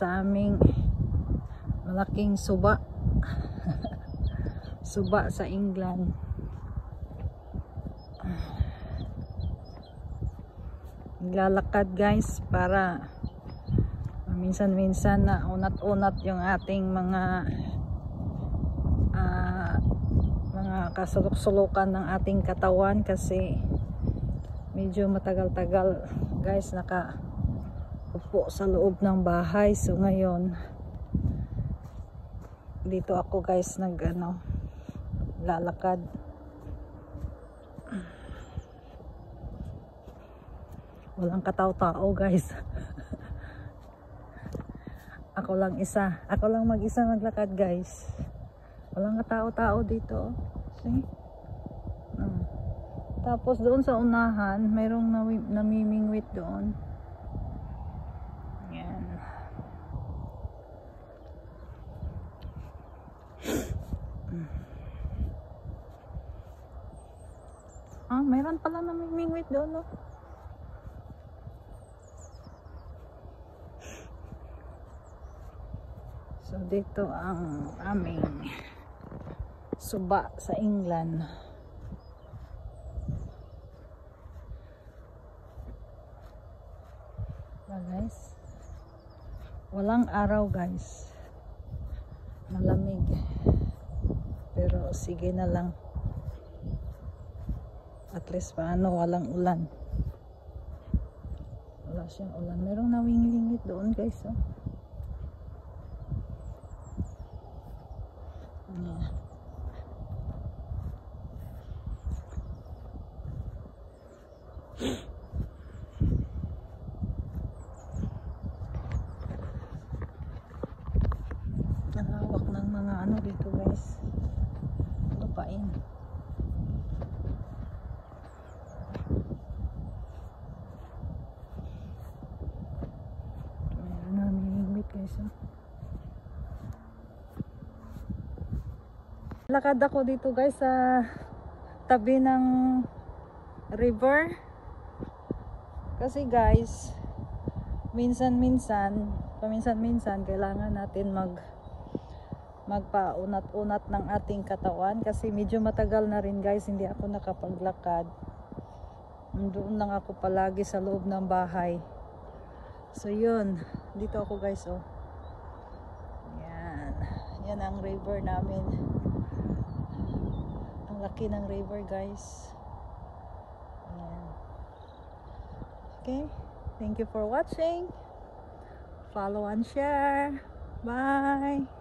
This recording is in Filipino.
sa aming malaking suba. Suba sa England. Naglalakad guys para minsan-minsan na unat-unat yung ating mga kasulok-sulukan ng ating katawan, kasi medyo matagal-tagal guys nakaupo sa loob ng bahay. So ngayon dito ako guys lalakad. Walang katao-tao guys. Ako lang mag-isa maglakad guys. Walang katao-tao dito. See? Tapos doon sa unahan mayroong namimingwit doon. Yan. Mayroon pala namimingwit doon, no? So dito ang aming suba sa England. Guys, walang araw guys, malamig, pero sige na lang, at least paano walang ulan. Wala siyang ulan. Merong nawinglingit doon guys, oh. Yeah. Ang hawak ng mga dito guys, lupain. Mayroon namin higit guys, oh. Lakad ako dito guys sa tabi ng river, kasi guys paminsan-minsan kailangan natin magpaunat-unat ng ating katawan, kasi medyo matagal na rin guys hindi ako nakapaglakad. Doon lang ako palagi sa loob ng bahay. So yun, dito ako guys, oh. Yan ang river namin. Ang laki ng river guys. Yan. Okay, thank you for watching. Follow and share. Bye.